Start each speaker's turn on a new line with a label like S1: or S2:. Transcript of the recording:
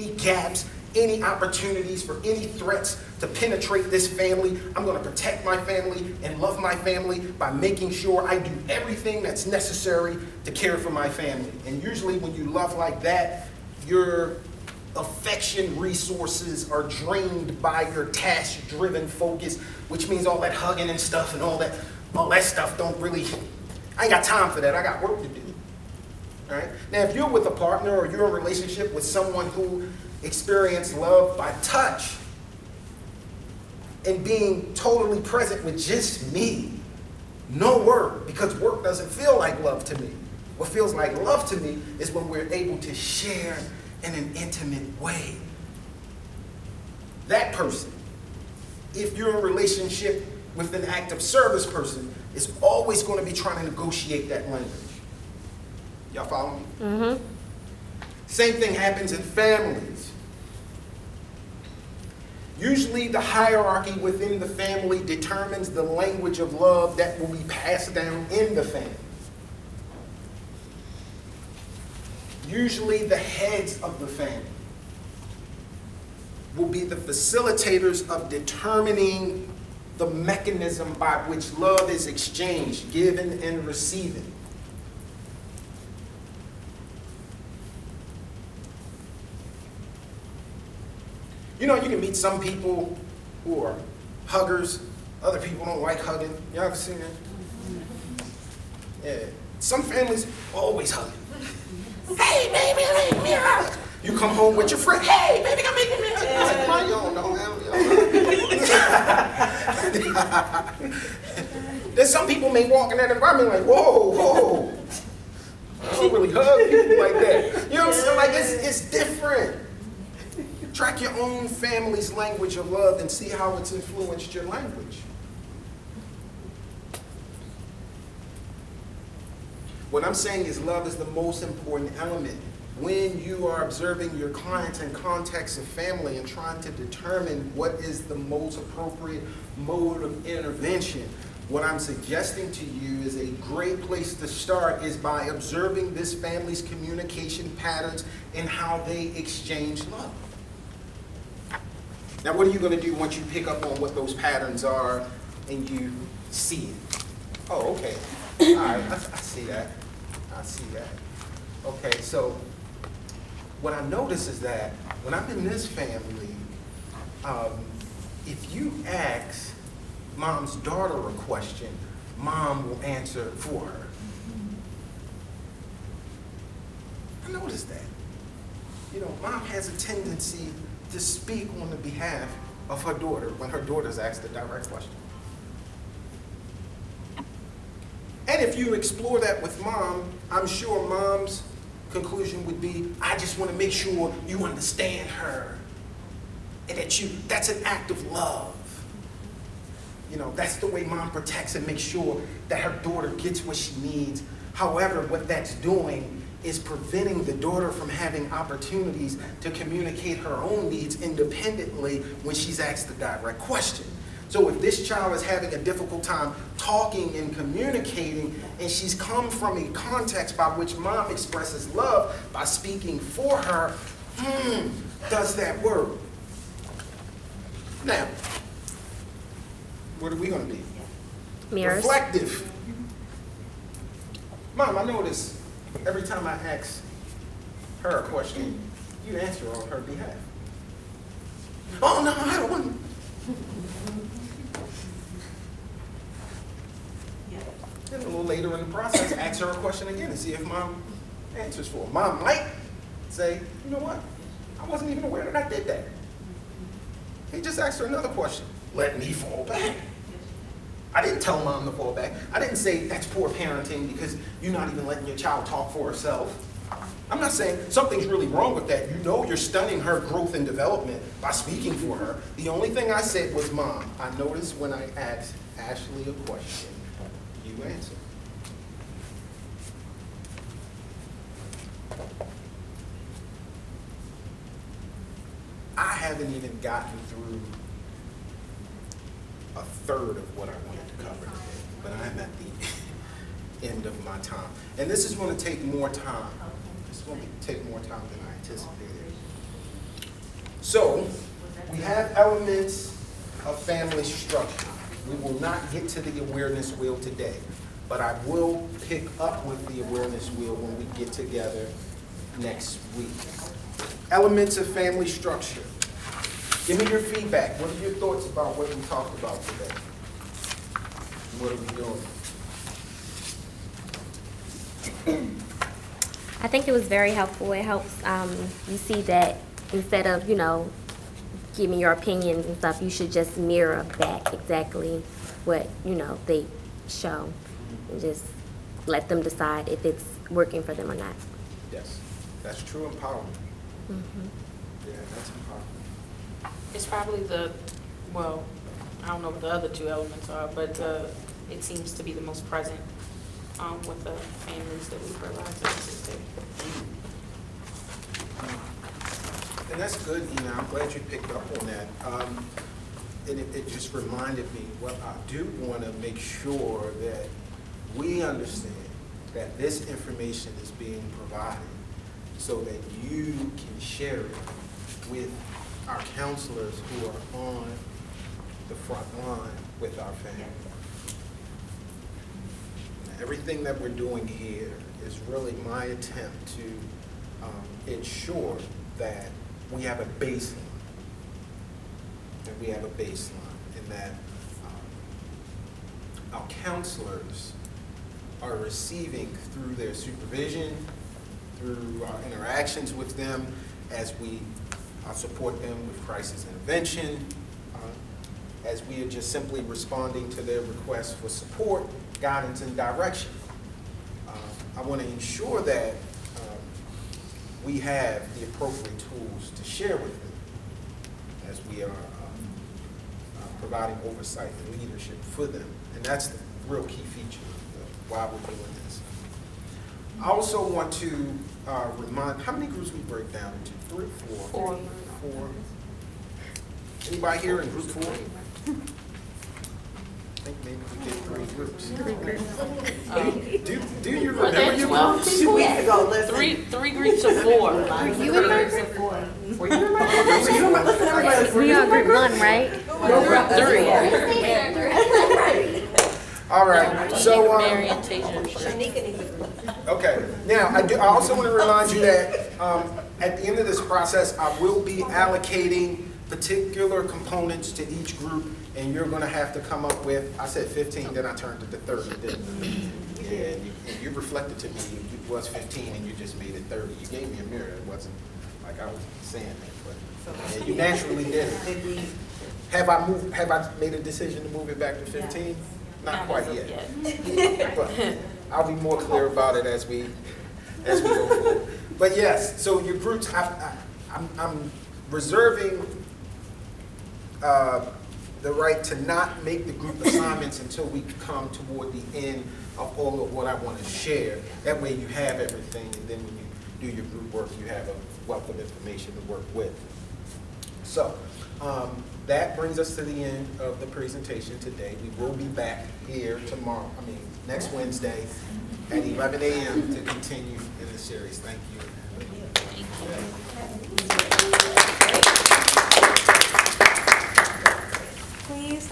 S1: any gaps, any opportunities for any threats to penetrate this family. I'm going to protect my family and love my family by making sure I do everything that's necessary to care for my family. And usually when you love like that, your affection resources are drained by your task-driven focus, which means all that hugging and stuff and all that stuff don't really, I ain't got time for that. I got work to do. All right? Now, if you're with a partner or you're in a relationship with someone who experienced love by touch and being totally present with just me, no work, because work doesn't feel like love to me. What feels like love to me is when we're able to share in an intimate way. That person, if you're in a relationship with an active service person, is always going to be trying to negotiate that language. Y'all follow me?
S2: Mm-hmm.
S1: Same thing happens in families. Usually the hierarchy within the family determines the language of love that will be passed down in the family. Usually the heads of the family will be the facilitators of determining the mechanism by which love is exchanged, given and receiving. You know, you can meet some people who are huggers. Other people don't like hugging. Y'all ever seen that? Yeah. Some families always hugging. Hey, baby, make me a hug. You come home with your friend. Hey, baby, come make me a hug. I was like, why you don't know? Then some people may walk in that environment like, whoa, whoa. I don't really hug people like that. You know what I'm saying? Like, it's different. Track your own family's language of love and see how it's influenced your language. What I'm saying is love is the most important element. When you are observing your clients in context of family and trying to determine what is the most appropriate mode of intervention, what I'm suggesting to you is a great place to start is by observing this family's communication patterns and how they exchange love. Now, what are you going to do once you pick up on what those patterns are and you see it? Oh, okay. All right, I see that. I see that. Okay, so what I notice is that when I'm in this family, if you ask mom's daughter a question, mom will answer for her. I noticed that. You know, mom has a tendency to speak on the behalf of her daughter when her daughter's asked a direct question. And if you explore that with mom, I'm sure mom's conclusion would be, I just want to make sure you understand her. And that's an act of love. You know, that's the way mom protects and makes sure that her daughter gets what she needs. However, what that's doing is preventing the daughter from having opportunities to communicate her own needs independently when she's asked the direct question. So if this child is having a difficult time talking and communicating, and she's come from a context by which mom expresses love by speaking for her, does that work? Now, what are we going to be?
S2: Mirrors.
S1: Reflective. Mom, I notice every time I ask her a question, you answer on her behalf. Oh, no, I don't want. And a little later in the process, ask her a question again and see if mom answers for her. Mom might say, you know what? I wasn't even aware that I did that. He just asked her another question. Let me fall back. I didn't tell mom to fall back. I didn't say that's poor parenting because you're not even letting your child talk for herself. I'm not saying something's really wrong with that. You know you're stunning her growth and development by speaking for her. The only thing I said was, Mom, I noticed when I asked Ashley a question, you answer. I haven't even gotten through a third of what I wanted to cover today, but I'm at the end of my time. And this is going to take more time. It's going to take more time than I anticipated. So, we have elements of family structure. We will not get to the awareness wheel today, but I will pick up with the awareness wheel when we get together next week. Elements of family structure. Give me your feedback. What are your thoughts about what we talked about today? What are we doing?
S2: I think it was very helpful. It helps you see that instead of, giving your opinions and stuff, you should just mirror back exactly what, they show and just let them decide if it's working for them or not.
S1: Yes, that's true empowerment.
S2: Mm-hmm.
S1: Yeah, that's empowerment.
S3: It's probably well, I don't know what the other two elements are, but it seems to be the most present with the families that we provide services to.
S1: And that's good, Ina. I'm glad you picked up on that. And it just reminded me, well, I do want to make sure that we understand that this information is being provided so that you can share it with our counselors who are on the front line with our family. Everything that we're doing here is really my attempt to ensure that we have a baseline. And that our counselors are receiving through their supervision, through our interactions with them as we support them with crisis intervention, as we are just simply responding to their requests for support, guidance, and direction. I want to ensure that we have the appropriate tools to share with them as we are providing oversight and leadership for them. And that's the real key feature of why we're doing this. I also want to remind, how many groups we break down into? 3 or 4? 4. Anybody here in group 4? I think maybe we did 3 groups. Do you remember your groups?
S3: 2 weeks ago, listen. Three groups of 4.
S2: You in my group?
S3: Were you in my group?
S2: We are group 1, right?
S3: Group 3.
S1: All right, so,
S3: Mary and Tasia.
S1: okay. Now, I also want to remind you that at the end of this process, I will be allocating particular components to each group, and you're going to have to come up with, I said 15, then I turned it to 30, didn't I? And you reflected to me, it was 15 and you just made it 30. You gave me a mirror, it wasn't like I was saying that, but yeah, you naturally did it. Have I made a decision to move it back to 15? Not quite yet. But I'll be more clear about it as we go forward. But yes, so your groups, I'm reserving the right to not make the group assignments until we come toward the end of all of what I want to share. That way you have everything, and then when you do your group work, you have a wealth of information to work with. So that brings us to the end of the presentation today. We will be back here next Wednesday at 11 a.m. to continue in the series. Thank you.